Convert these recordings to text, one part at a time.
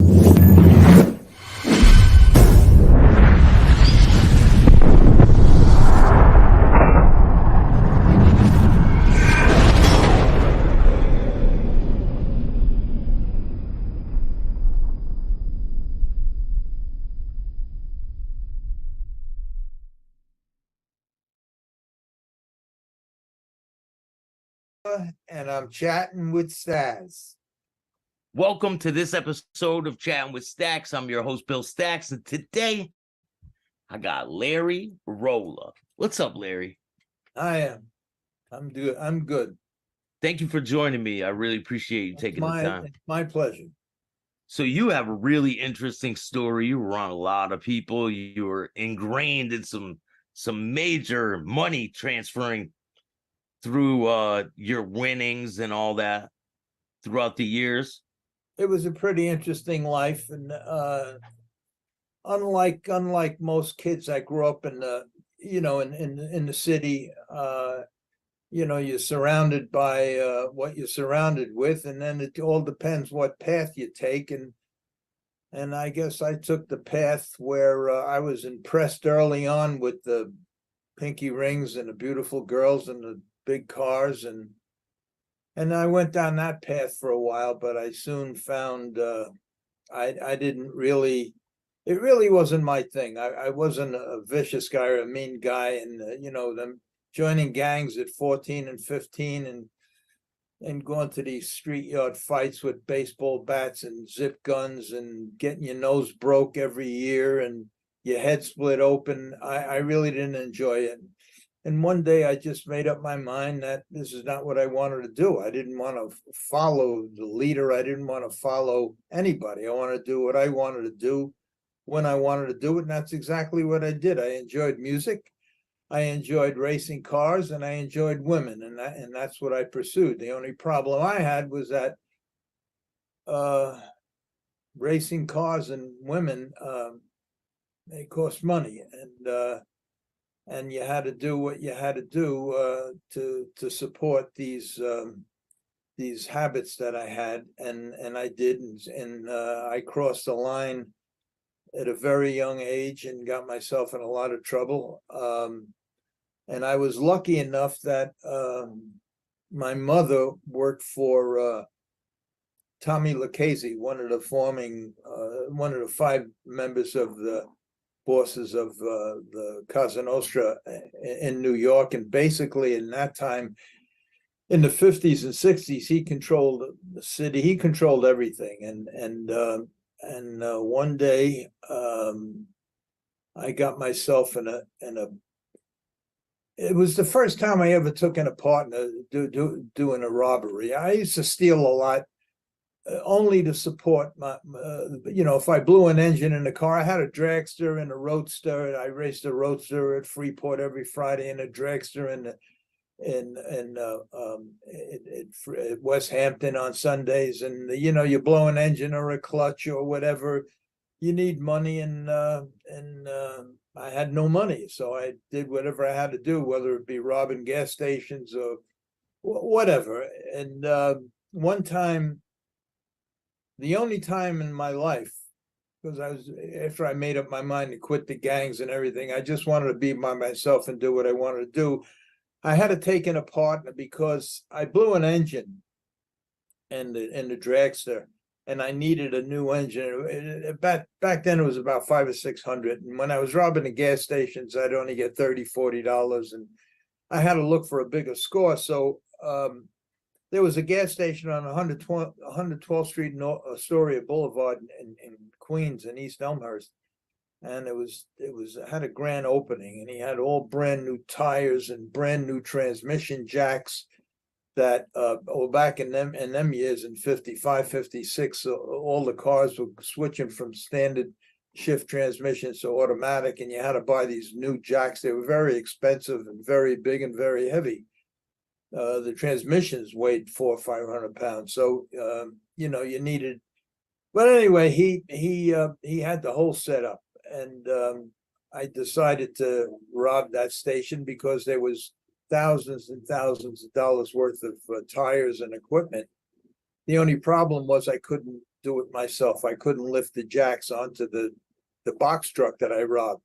And I'm chatting with Staxx. Welcome to this episode of Chatting with Staxx. I'm your host, Bill Staxx, and today I got Larry Rolla. What's up, Larry? I'm good. I'm good. Thank you for joining me. I really appreciate you taking the time. It's my pleasure. So you have a really interesting story. You were on a lot of people. You were ingrained in some major money transferring through your winnings and all that throughout the years. It was a pretty interesting life, and unlike most kids, I grew up in the in the city. You're surrounded by what you're surrounded with, and then it all depends what path you take. And I guess I took the path where I was impressed early on with the pinky rings and the beautiful girls and the big cars, and I went down that path for a while, but I soon found I didn't really. It really wasn't my thing. I wasn't a vicious guy or a mean guy, and them joining gangs at 14 and 15 and going to these street yard fights with baseball bats and zip guns and getting your nose broke every year and your head split open. I really didn't enjoy it. And one day I just made up my mind that this is not what I wanted to do. I didn't want to follow the leader. I didn't want to follow anybody. I wanted to do what I wanted to do when I wanted to do it. And that's exactly what I did. I enjoyed music. I enjoyed racing cars, and I enjoyed women, and that's what I pursued. The only problem I had was that racing cars and women, they cost money, and you had to do what you had to do to support these habits that I had, and I did, and I crossed the line at a very young age and got myself in a lot of trouble. And I was lucky enough that my mother worked for Tommy Lucchese, one of the 5 members of the bosses of the Casa Nostra in New York. And basically in that time, in the 50s and 60s, he controlled the city. He controlled everything. And one day I got myself in a it was the first time I ever took in a partner doing a robbery. I used to steal a lot, only to support my, if I blew an engine in the car. I had a dragster and a roadster. I raced a roadster at Freeport every Friday and a dragster at West Hampton on Sundays. And, you blow an engine or a clutch or whatever, you need money, and I had no money, so I did whatever I had to do, whether it be robbing gas stations or whatever. And one time, the only time in my life, because after I made up my mind to quit the gangs and everything, I just wanted to be by myself and do what I wanted to do. I had to take in a partner because I blew an engine in the dragster, and I needed a new engine. Back then it was about $500 or $600. And when I was robbing the gas stations, I'd only get $30, $40. And I had to look for a bigger score. So there was a gas station on 112th Street, Astoria Boulevard in Queens, in East Elmhurst. And it had a grand opening, and he had all brand new tires and brand new transmission jacks that back in them years, in 55, 56, all the cars were switching from standard shift transmissions to automatic, and you had to buy these new jacks. They were very expensive and very big and very heavy. The transmissions weighed 400 or 500 pounds, so you needed. But anyway, he had the whole setup, and I decided to rob that station because there was thousands and thousands of dollars worth of tires and equipment The only problem was I couldn't do it myself. I couldn't lift the jacks onto the box truck that I robbed.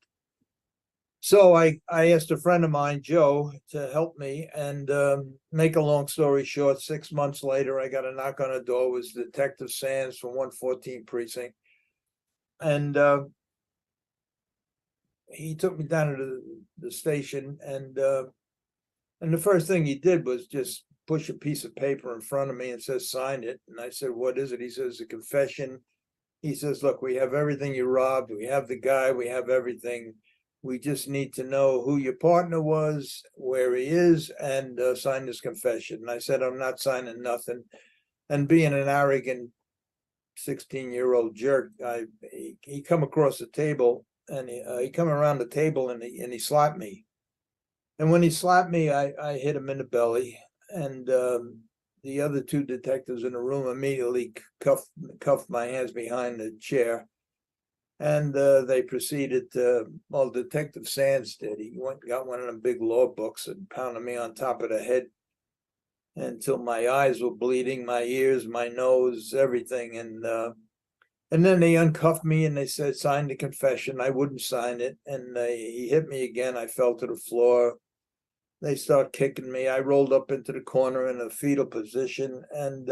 So I asked a friend of mine, Joe, to help me. And make a long story short, 6 months later, I got a knock on the door. It was Detective Sands from 114 Precinct. And he took me down to the station. And the first thing he did was just push a piece of paper in front of me and says, sign it. And I said, what is it? He says, a confession. He says, look, we have everything you robbed. We have the guy. We have everything. We just need to know who your partner was, where he is, and sign this confession. And I said, I'm not signing nothing. And being an arrogant 16-year-old jerk, he come across the table, and he come around the table, and he slapped me. And when he slapped me, I hit him in the belly. And the other two detectives in the room immediately cuffed my hands behind the chair. And they proceeded to, well, Detective Sands did. He went and got one of them big law books and pounded me on top of the head until my eyes were bleeding, my ears, my nose, everything. And then they uncuffed me and they said, sign the confession. I wouldn't sign it. And he hit me again. I fell to the floor. They start kicking me. I rolled up into the corner in a fetal position, and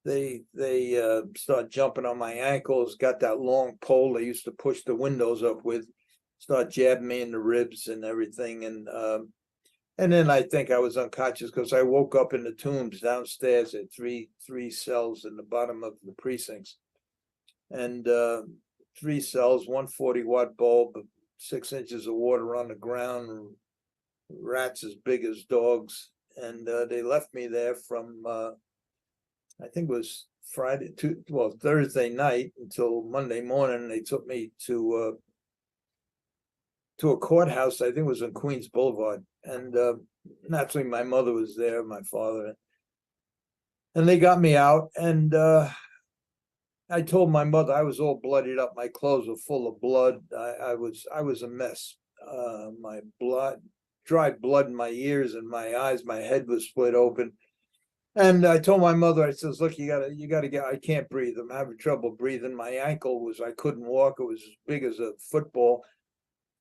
they start jumping on my ankles, got that long pole they used to push the windows up with, start jabbing me in the ribs and everything. And then I think I was unconscious because I woke up in the tombs downstairs at three cells in the bottom of the precincts. And 3 cells, 140-watt bulb, 6 inches of water on the ground, rats as big as dogs. And they left me there from I think it was Thursday night until Monday morning. They took me to a courthouse. I think it was on Queens Boulevard. And naturally, my mother was there, my father. And they got me out. And I told my mother I was all bloodied up. My clothes were full of blood. I was a mess. My blood, dry blood in my ears and my eyes. My head was split open. And I told my mother, I says, look, you gotta get, I can't breathe. I'm having trouble breathing. My ankle I couldn't walk. It was as big as a football.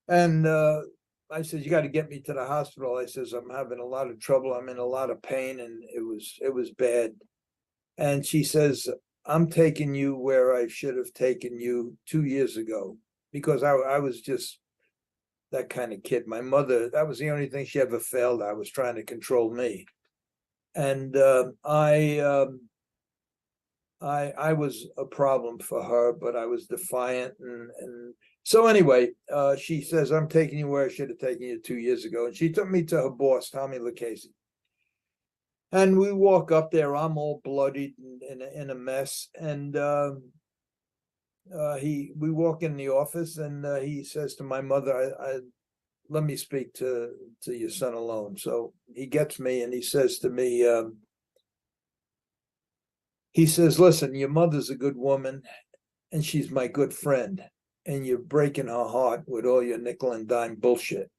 And I said, you got to get me to the hospital. I says, I'm having a lot of trouble. I'm in a lot of pain. And it was bad. And she says, I'm taking you where I should have taken you 2 years ago, because I was just that kind of kid. My mother, that was the only thing she ever failed. I was trying to control me. And I was a problem for her, but I was defiant. And so anyway, she says, I'm taking you where I should have taken you 2 years ago. And she took me to her boss, Tommy Lucchese. And we walk up there. I'm all bloodied and in a mess. And we walk in the office, and he says to my mother, let me speak to your son alone. So he gets me and he says to me, he says, listen, your mother's a good woman and she's my good friend, and you're breaking her heart with all your nickel and dime bullshit.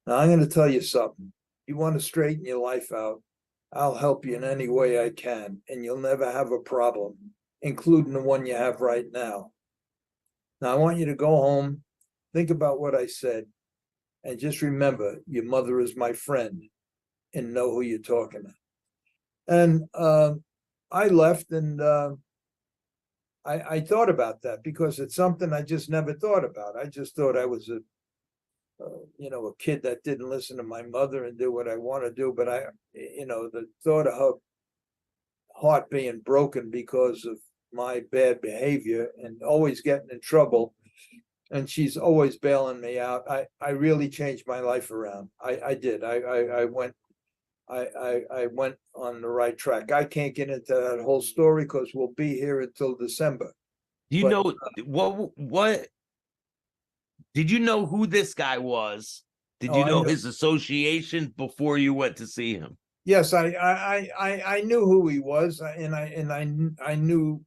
Now I'm going to tell you something. You want to straighten your life out, I'll help you in any way I can, and you'll never have a problem, including the one you have right now. Now I want you to go home, think about what I said, and just remember, your mother is my friend, and know who you're talking to. And I left, and I thought about that, because it's something I just never thought about. I just thought I was a kid that didn't listen to my mother and do what I want to do. But the thought of her heart being broken because of my bad behavior and always getting in trouble, and she's always bailing me out. I really changed my life around. I did. I went on the right track. I can't get into that whole story because we'll be here until December. Know what? Did you know who this guy was? Did you know his association before you went to see him? Yes, I knew who he was, and I knew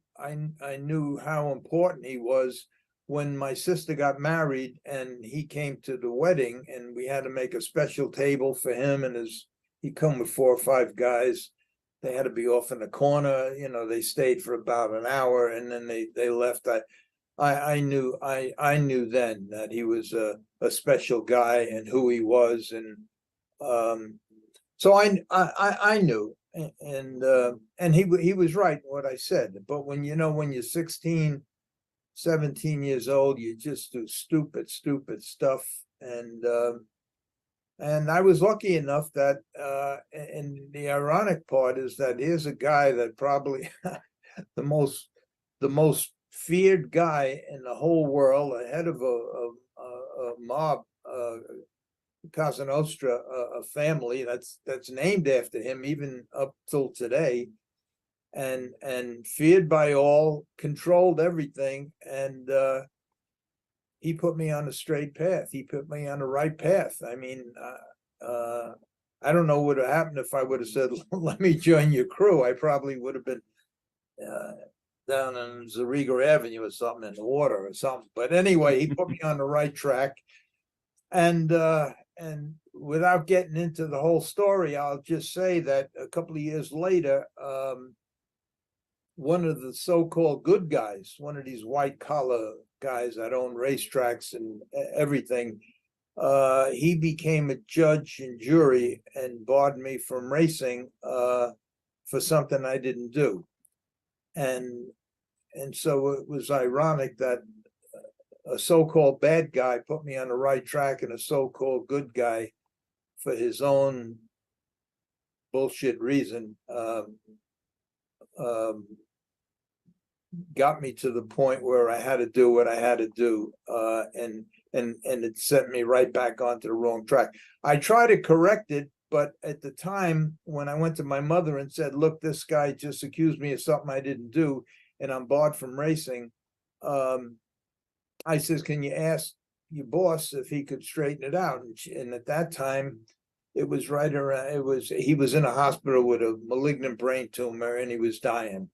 how important he was when my sister got married, and he came to the wedding, and we had to make a special table for him and he come with 4 or 5 guys, they had to be off in the corner. You know, they stayed for about an hour and then they left. I knew then that he was a special guy and who he was, and so I knew, and he was right in what I said. But when you're 16, 17 years old, you just do stupid stuff, and I was lucky enough that, and the ironic part is that here's a guy that probably the most feared guy in the whole world, ahead of a mob, Casa Nostra, a family that's named after him even up till today, and feared by all, controlled everything, and he put me on a straight path. He put me on the right path. I mean, I don't know what would have happened if I would have said, "Let me join your crew." I probably would have been down on Zariga Avenue or something, in the water or something. But anyway, he put me on the right track. And without getting into the whole story, I'll just say that a couple of years later, one of the so-called good guys, one of these white-collar guys that own racetracks and everything, he became a judge and jury and barred me from racing for something I didn't do. And so it was ironic that a so-called bad guy put me on the right track, and a so-called good guy, for his own bullshit reason, got me to the point where I had to do what I had to do, and it sent me right back onto the wrong track. I tried to correct it, but at the time when I went to my mother and said, "Look, this guy just accused me of something I didn't do, and I'm barred from racing," I says, "Can you ask your boss if he could straighten it out?" And at that time, it was right around. He was in a hospital with a malignant brain tumor, and he was dying.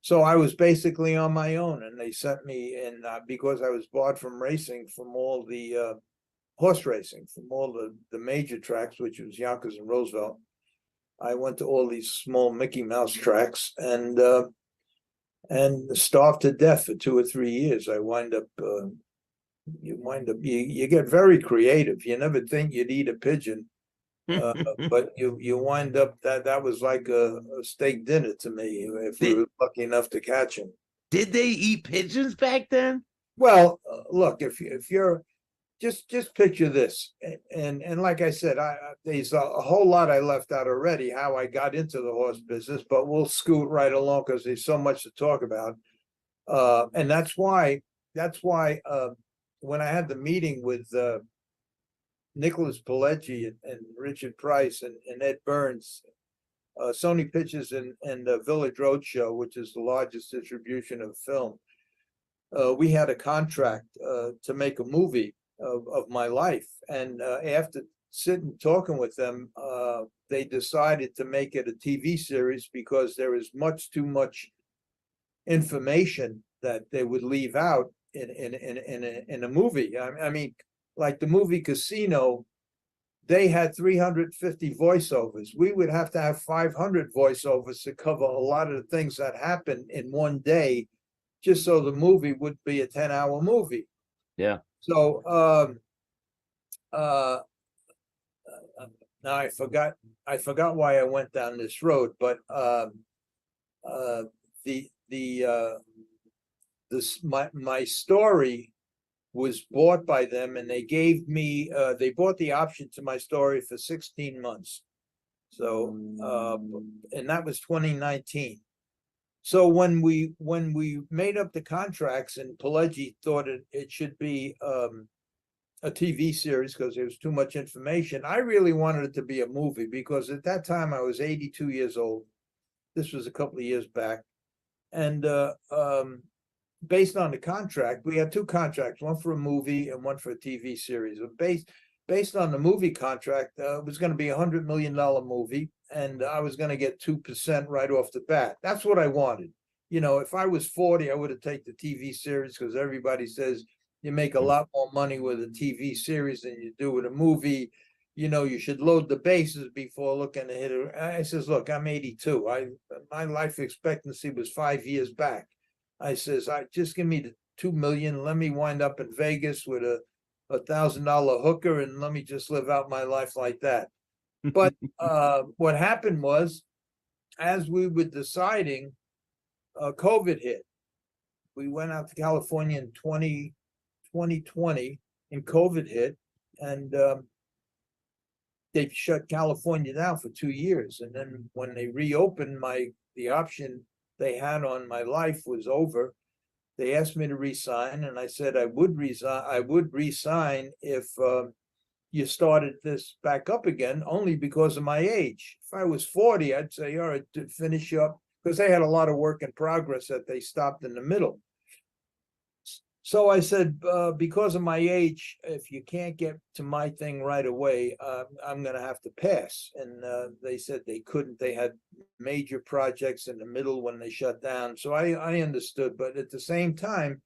So I was basically on my own, and they sent me in, because I was barred from racing, from all the horse racing, from all the major tracks, which was Yonkers and Roosevelt. I went to all these small Mickey Mouse tracks, and starved to death for 2 or 3 years. I wind up, you get very creative. You never think you'd eat a pigeon, but you wind up, that was like a steak dinner to me, if we were lucky enough to catch him. Did they eat pigeons back then? Well, look, if you're just picture this, and like I said, there's a whole lot I left out already, how I got into the horse business, but we'll scoot right along because there's so much to talk about, and that's why when I had the meeting with Nicholas Pileggi and Richard Price and Ed Burns, Sony Pictures and Village Roadshow, which is the largest distribution of film, we had a contract to make a movie of my life, and after sitting talking with them, they decided to make it a TV series because there is much too much information that they would leave out in a movie. I mean, like the movie Casino, they had 350 voiceovers. We would have to have 500 voiceovers to cover a lot of the things that happen in one day, just so the movie would be a 10-hour movie. Yeah. So now I forgot why I went down this road, but my story was bought by them, and they gave me they bought the option to my story for 16 months. So and that was 2019. So when we made up the contracts, and Pileggi thought it should be a TV series because there was too much information, I really wanted it to be a movie, because at that time I was 82 years old. This was a couple of years back, and based on the contract, we had two contracts, one for a movie and one for a TV series. Based on the movie contract, it was going to be $100 million movie, and I was going to get 2% right off the bat. That's what I wanted. You know, if I was 40, I would have taken the TV series, because everybody says you make a lot more money with a TV series than you do with a movie. you should load the bases before looking to hit it. I says, look, I'm 82. My life expectancy was 5 years back. I says, I just give me the 2 million. Let me wind up in Vegas with a $1,000 hooker, and let me just live out my life like that. But what happened was, as we were deciding, COVID hit. We went out to California in 2020, and COVID hit, and they shut California down for 2 years. And then when they reopened, the option they had on my life was over. They asked me to resign, and I said I would resign. I would resign if you started this back up again, only because of my age. If I was 40, I'd say, all right, to finish up, because they had a lot of work in progress that they stopped in the middle. So I said, because of my age, if you can't get to my thing right away, I'm going to have to pass. And they said they couldn't. They had major projects in the middle when they shut down. So I understood. But at the same time,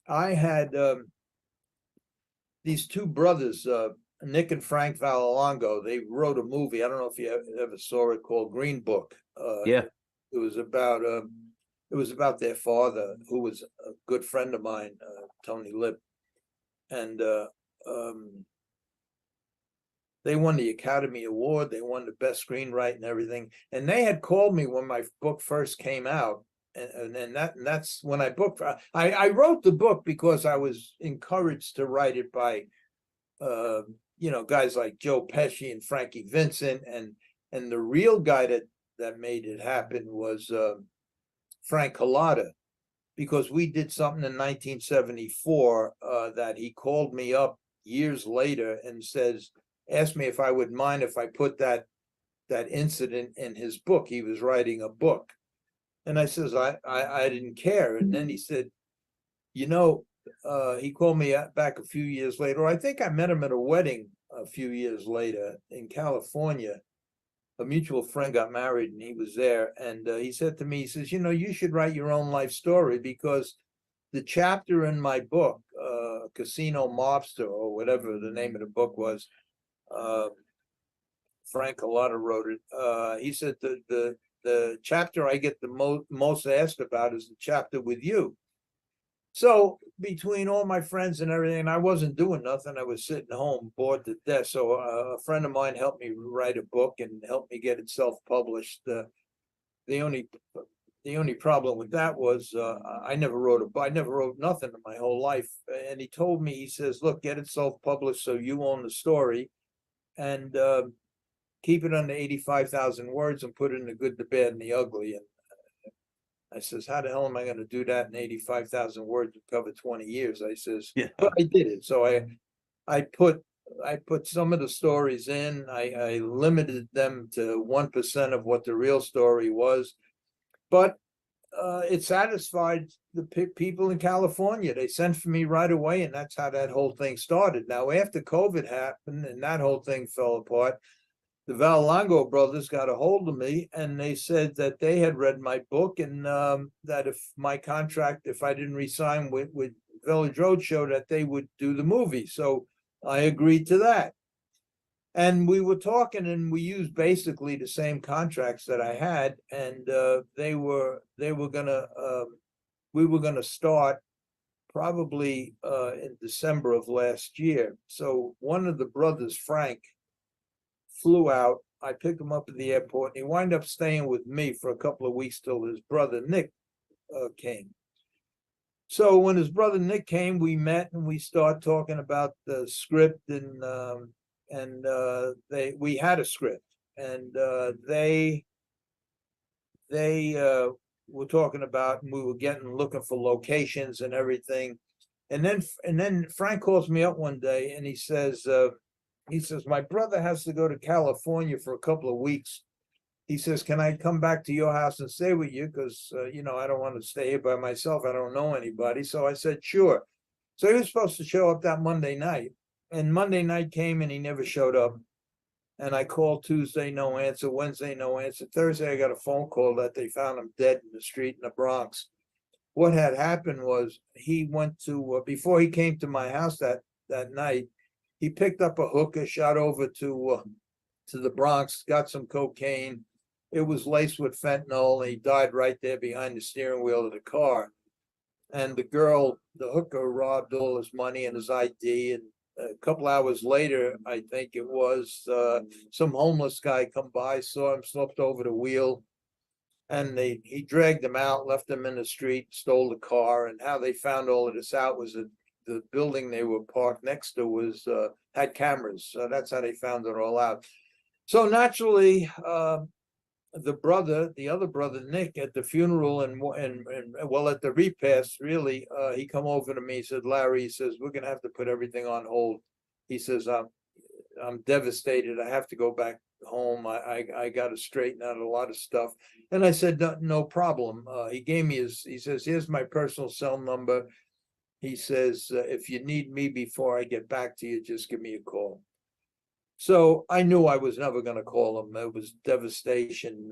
I had these two brothers, Nick and Frank Vallalongo. They wrote a movie. I don't know if you ever saw it, called Green Book. Yeah. It was about their father, who was a good friend of mine, Tony Lip, and they won the Academy Award. They won the best screenwriter and everything. And they had called me when my book first came out, and that's when I booked. I wrote the book because I was encouraged to write it by, guys like Joe Pesci and Frankie Vincent, and the real guy that made it happen was Frank Collada, because we did something in 1974 that he called me up years later and asked me if I would mind if I put that incident in his book. He was writing a book, and I says I didn't care. And then he said, he called me back a few years later. I think I met him at a wedding a few years later in California. A mutual friend got married, and he was there, and he said to me, he says, you should write your own life story, because the chapter in my book, Casino Mobster, or whatever the name of the book was, Frank Collada wrote it. He said the chapter I get the most asked about is the chapter with you. So between all my friends and everything, I wasn't doing nothing. I was sitting home bored to death. So a friend of mine helped me write a book and helped me get it self-published. The only problem with that was I never wrote a book. I never wrote nothing in my whole life. And he told me, he says, look, get it self-published so you own the story, and keep it under 85,000 words, and put it in the good, the bad, and the ugly. And I says, how the hell am I going to do that in 85,000 words to cover 20 years? I says, Yeah. but I did it. So I put some of the stories in. I limited them to 1% of what the real story was, but it satisfied the people in California. They sent for me right away, and that's how that whole thing started. Now, after COVID happened and that whole thing fell apart, the Vallalongo brothers got a hold of me, and they said that they had read my book, and that if I didn't resign with Village Roadshow, that they would do the movie. So I agreed to that. And we were talking, and we used basically the same contracts that I had, and we were gonna start probably in December of last year. So one of the brothers, Frank, flew out. I picked him up at the airport, and he wound up staying with me for a couple of weeks till his brother Nick came. So when his brother Nick came, we met and we started talking about the script, and we had a script, and they were talking about, and we were looking for locations and everything. And then Frank calls me up one day, and he says, my brother has to go to California for a couple of weeks. He says, can I come back to your house and stay with you? Because, I don't want to stay here by myself. I don't know anybody. So I said, sure. So he was supposed to show up that Monday night. And Monday night came, and he never showed up. And I called Tuesday, no answer. Wednesday, no answer. Thursday, I got a phone call that they found him dead in the street in the Bronx. What had happened was he went to, before he came to my house that night, he picked up a hooker, shot over to the Bronx, got some cocaine. It was laced with fentanyl, and he died right there behind the steering wheel of the car. And the hooker, robbed all his money and his ID. And a couple hours later, I think it was, some homeless guy come by, saw him, slipped over the wheel, and he dragged him out, left him in the street, stole the car. And how they found all of this out was that the building they were parked next to was had cameras. So that's how they found it all out. So naturally, the other brother, Nick, at the funeral and well, at the repast, really, he come over to me, he said, Larry, he says, we're gonna have to put everything on hold. He says, I'm devastated. I have to go back home. I got to straighten out a lot of stuff. And I said, no problem. He gave me he says, here's my personal cell number. He says, if you need me before I get back to you, just give me a call. So I knew I was never going to call him. It was devastation,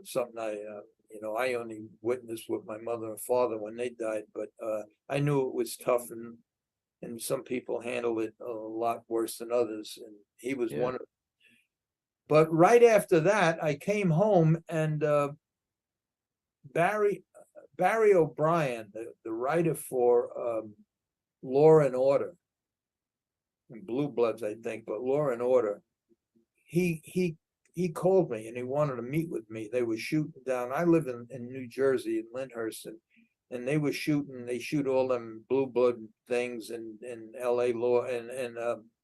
something I only witnessed with my mother and father when they died, but I knew it was tough, and some people handle it a lot worse than others, and he was one of them. But right after that, I came home, and Barry O'Brien, the writer for Law and Order, and Blue Bloods, I think, but Law and Order, he called me and he wanted to meet with me. They were shooting down. I live in New Jersey, in Lyndhurst, and they shoot all them Blue Blood things in LA Law and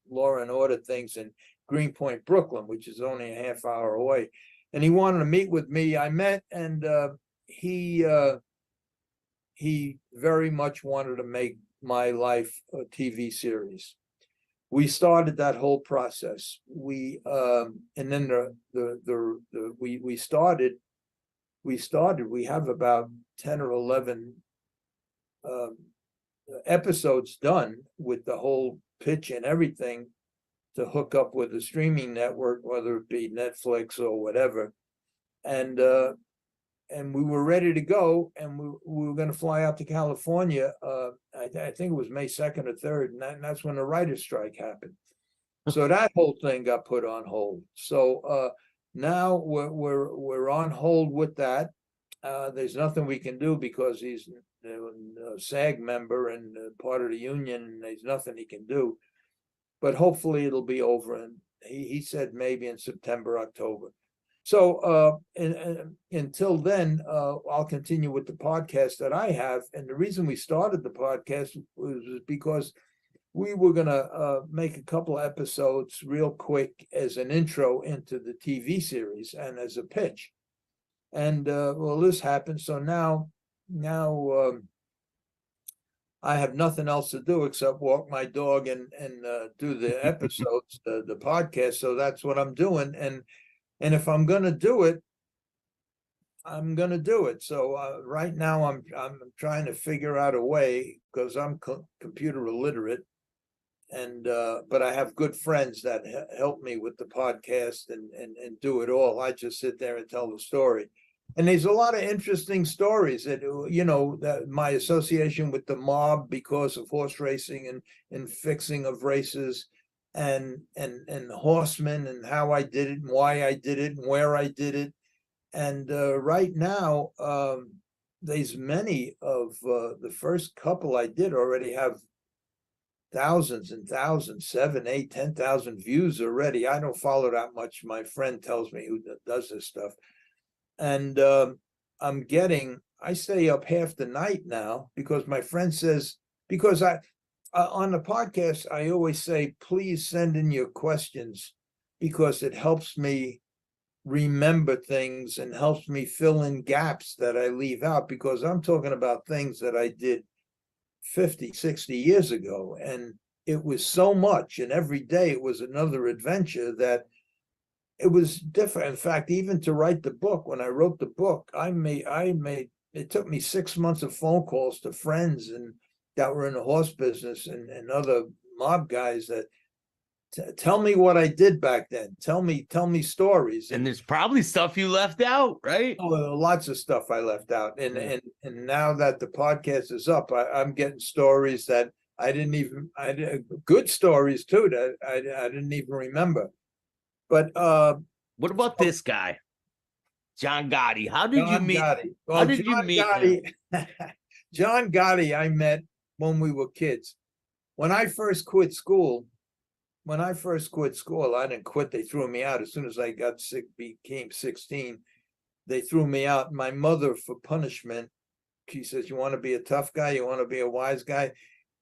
Law and Order things in Greenpoint, Brooklyn, which is only a half hour away. And he wanted to meet with me. I met, and he very much wanted to make my life a TV series. We started that whole process. We and then we started. We have about 10 or 11 episodes done with the whole pitch and everything to hook up with a streaming network, whether it be Netflix or whatever. And we were ready to go, and we were going to fly out to California. I think it was May 2nd or 3rd, and that's when the writer's strike happened. So that whole thing got put on hold. So now we're on hold with that. There's nothing we can do because he's a SAG member and part of the union, and there's nothing he can do. But hopefully it'll be over, and he said maybe in September, October. So until then, I'll continue with the podcast that I have. And the reason we started the podcast was because we were going to make a couple of episodes real quick as an intro into the TV series and as a pitch. And well, this happened. So now I have nothing else to do except walk my dog and do the episodes, the podcast. So that's what I'm doing. And if I'm going to do it, I'm going to do it. So right now I'm trying to figure out a way, because I'm computer illiterate, and but I have good friends that help me with the podcast and do it all. I just sit there and tell the story. And there's a lot of interesting stories that, that my association with the mob because of horse racing and fixing of races, and horsemen, and how I did it and why I did it and where I did it. And right now, there's many of the first couple I did already have thousands and thousands, 7, 8, 10,000 views already. I don't follow that much. My friend tells me, who does this stuff. And I stay up half the night now, because my friend says, because on the podcast, I always say, please send in your questions, because it helps me remember things and helps me fill in gaps that I leave out, because I'm talking about things that I did 50, 60 years ago. And it was so much, and every day it was another adventure, that it was different. In fact, even to write the book, when I wrote the book, it took me 6 months of phone calls to friends and that were in the horse business and other mob guys that tell me what I did back then. Tell me stories. And there's probably stuff you left out, right? Oh, lots of stuff I left out. And now that the podcast is up, I'm getting stories that I didn't even, good stories too that I didn't even remember. But What about this guy, John Gotti? How did you John meet? Gotti. How Well, did you John meet him? Gotti, John Gotti, I met when we were kids. When I first quit school, I didn't quit. They threw me out as soon as I got sick, became 16. They threw me out. My mother, for punishment, she says, "You want to be a tough guy? You want to be a wise guy?"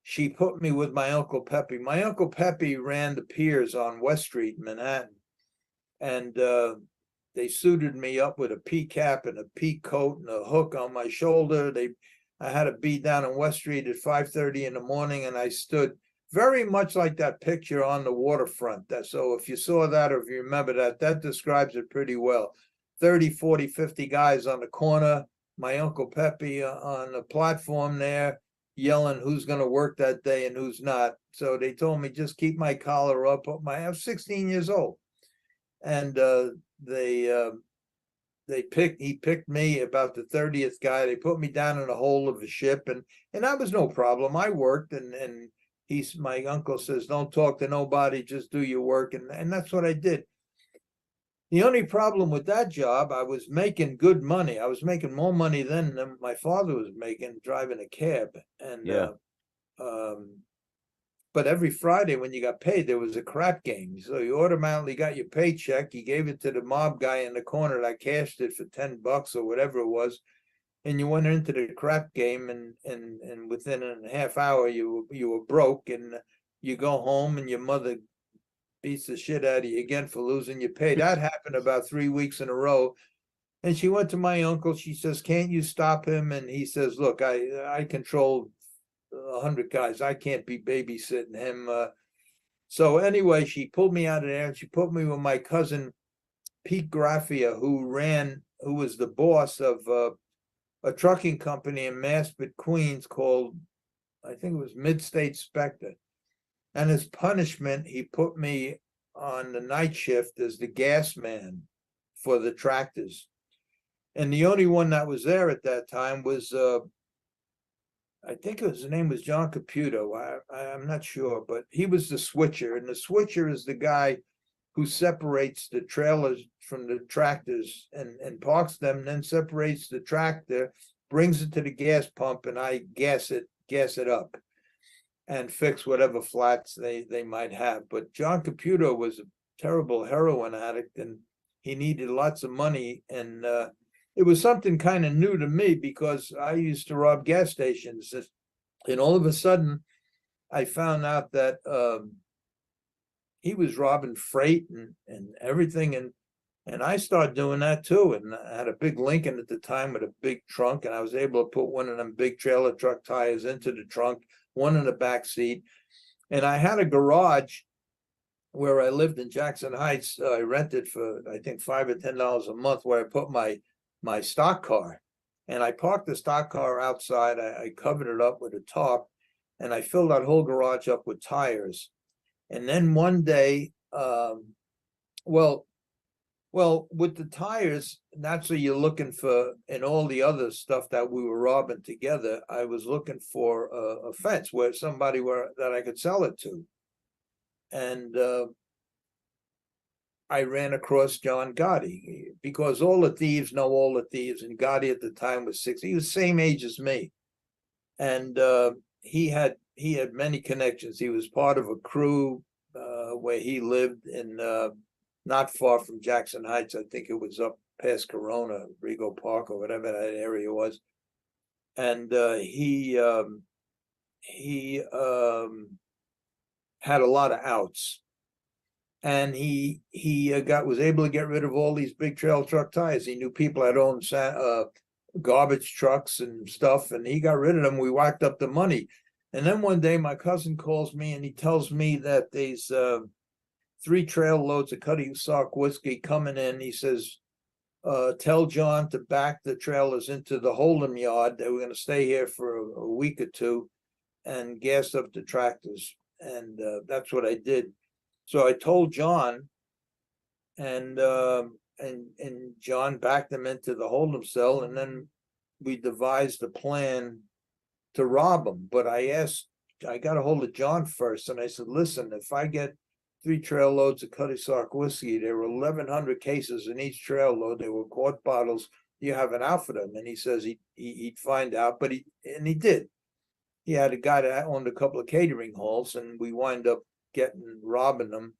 She put me with my Uncle Pepe. My Uncle Pepe ran the piers on West Street in Manhattan. And they suited me up with a pea cap and a pea coat and a hook on my shoulder. I had to be down on West Street at 5:30 in the morning, and I stood very much like that picture on the waterfront. So if you saw that, or if you remember that, that describes it pretty well. 30, 40, 50 guys on the corner, my Uncle Pepe on the platform there, yelling who's going to work that day and who's not. So they told me just keep my collar up. I was 16 years old. And he picked me about the 30th guy. They put me down in the hold of a ship, and that was no problem. I worked, and my uncle says, don't talk to nobody, just do your work, and that's what I did. The only problem with that job, I was making good money. I was making more money then than my father was making driving a cab. And Yeah. but every Friday when you got paid, there was a crap game. So you automatically got your paycheck. You gave it to the mob guy in the corner that cashed it for $10 or whatever it was. And you went into the crap game, and within a half hour you were broke, and you go home and your mother beats the shit out of you again for losing your pay. That happened about 3 weeks in a row. And she went to my uncle. She says, "Can't you stop him?" And he says, "Look, I control 100 guys. I can't be babysitting him." So anyway, she pulled me out of there, and she put me with my cousin Pete Graffia, who was the boss of a trucking company in Maspeth, Queens, called, I think it was Mid-State Spectre. And as punishment, he put me on the night shift as the gas man for the tractors. And the only one that was there at that time was I think his name was John Caputo. I'm not sure, but he was the switcher, and the switcher is the guy who separates the trailers from the tractors and parks them, and then separates the tractor, brings it to the gas pump, and I gas it up and fix whatever flats they might have. But John Caputo was a terrible heroin addict, and he needed lots of money, and it was something kind of new to me because I used to rob gas stations, and all of a sudden I found out that he was robbing freight and everything, and I started doing that too. And I had a big Lincoln at the time with a big trunk, and I was able to put one of them big trailer truck tires into the trunk, one in the back seat, and I had a garage where I lived in Jackson Heights. I rented for I think $5 or $10 a month, where I put my stock car, and I parked the stock car outside. I covered it up with a tarp, and I filled that whole garage up with tires. And then one day, well, with the tires, naturally you're looking for, and all the other stuff that we were robbing together, I was looking for a fence where somebody that I could sell it to. And I ran across John Gotti, because all the thieves know all the thieves, and Gotti at the time was 60. He was the same age as me, and he had many connections. He was part of a crew where he lived in not far from Jackson Heights. I think it was up past Corona, Rego Park, or whatever that area was. And he had a lot of outs. And he was able to get rid of all these big trail truck tires. He knew people that owned garbage trucks and stuff, and he got rid of them. We whacked up the money. And then one day my cousin calls me, and he tells me that there's 3 trail loads of Cutty Sark whiskey coming in. He says, tell John to back the trailers into the hold'em yard. They were going to stay here for a week or two and gas up the tractors. And that's what I did. So I told John, and John backed them into the hold'em cell, and then we devised a plan to rob them. But I asked I got a hold of John first, and I said, listen, if I get 3 trail loads of Cutty Sark whiskey, there were 1,100 cases in each trail load. They were quart bottles. Do you have an out for them? And he says he'd find out, but he did. He had a guy that owned a couple of catering halls, and we wind up robbing them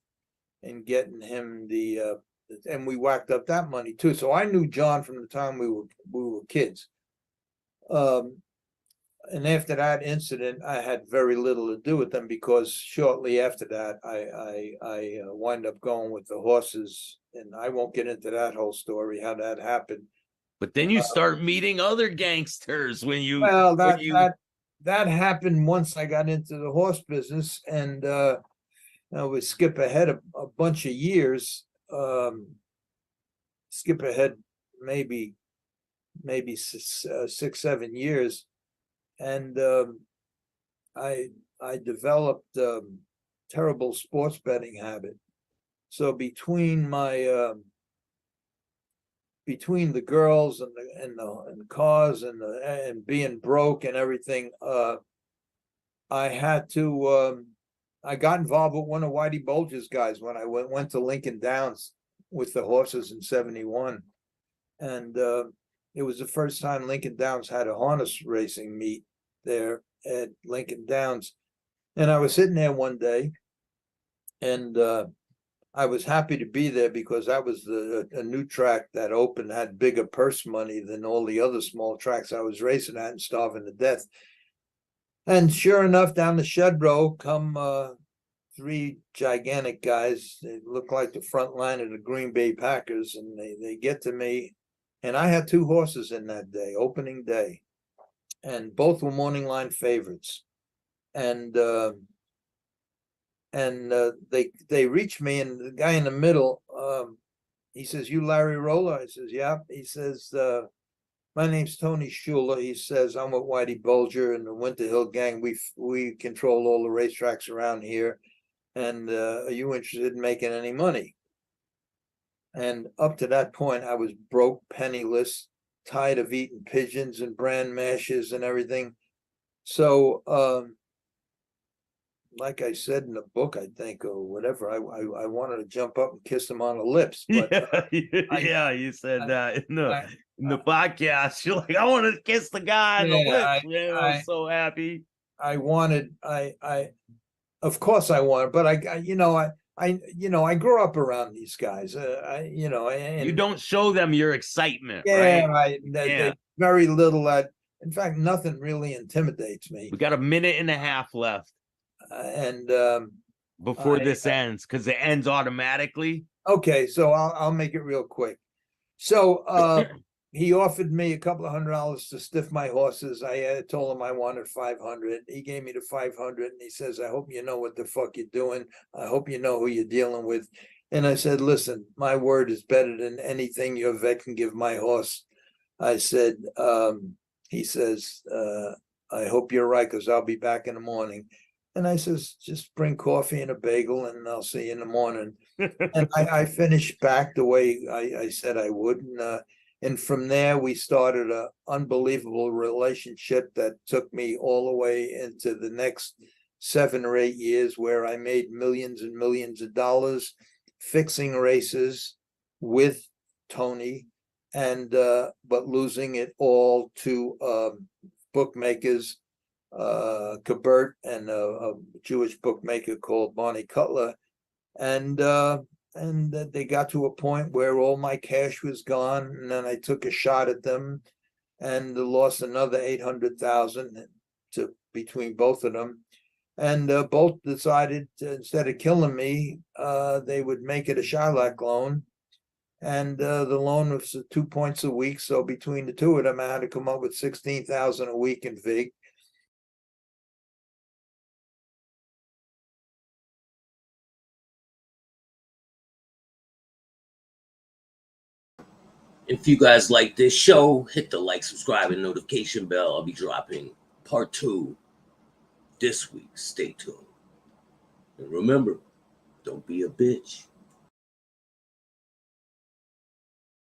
and getting him and we whacked up that money too. So I knew John from the time we were kids. And after that incident, I had very little to do with them, because shortly after that, I wind up going with the horses, and I won't get into that whole story, how that happened. But then you start meeting other gangsters when you. Well, that happened once I got into the horse business, and now we skip ahead a bunch of years. Skip ahead maybe 6, 7 years. And I developed terrible sports betting habit. So between the girls and the cars and being broke and everything, I had to. I got involved with one of Whitey Bulger's guys when I went to Lincoln Downs with the horses in '71, and it was the first time Lincoln Downs had a harness racing meet there at Lincoln Downs. And I was sitting there one day, and I was happy to be there, because that was a new track that opened, had bigger purse money than all the other small tracks I was racing at and starving to death. And sure enough, down the shed row come 3 gigantic guys. They look like the front line of the Green Bay Packers, and they get to me. And I had 2 horses in that day, opening day, and both were morning line favorites. And they reach me, and the guy in the middle, he says, "You Larry Rolla?" I says, "Yeah." He says, "My name's Tony Schuler." He says, "I'm with Whitey Bulger and the Winter Hill Gang. We control all the racetracks around here. And are you interested in making any money?" And up to that point, I was broke, penniless, tired of eating pigeons and bran mashes and everything. So, like I said in the book, I think, or whatever, I wanted to jump up and kiss him on the lips. But yeah, you said that in the podcast. You're like, I want to kiss the guy on the lips. Man, I was so happy. Of course I wanted, but I grew up around these guys. And you don't show them your excitement, yeah, right? They very little. In fact, nothing really intimidates me. We got a minute and a half left, and before this ends, because it ends automatically. Okay, so I'll make it real quick. So he offered me a couple of $100 to stiff my horses. I told him I wanted 500. He gave me the 500, and he says, "I hope you know what the fuck you're doing. I hope you know who you're dealing with." And I said, "Listen, my word is better than anything your vet can give my horse." I said, he says, "I hope you're right, because I'll be back in the morning." And I says, "Just bring coffee and a bagel, and I'll see you in the morning." And I finished back the way I said I would. And from there, we started an unbelievable relationship that took me all the way into the next 7 or 8 years, where I made millions and millions of dollars fixing races with Tony, and but losing it all to bookmakers, Kabert, and a Jewish bookmaker called Barney Cutler. And they got to a point where all my cash was gone, and then I took a shot at them and lost another 800,000 to between both of them. And both decided to, instead of killing me, they would make it a Shylock loan. And the loan was 2 points a week. So between the two of them, I had to come up with 16,000 a week in vig. If you guys like this show, hit the like, subscribe, and notification bell. I'll be dropping part 2 this week. Stay tuned. And remember, don't be a bitch.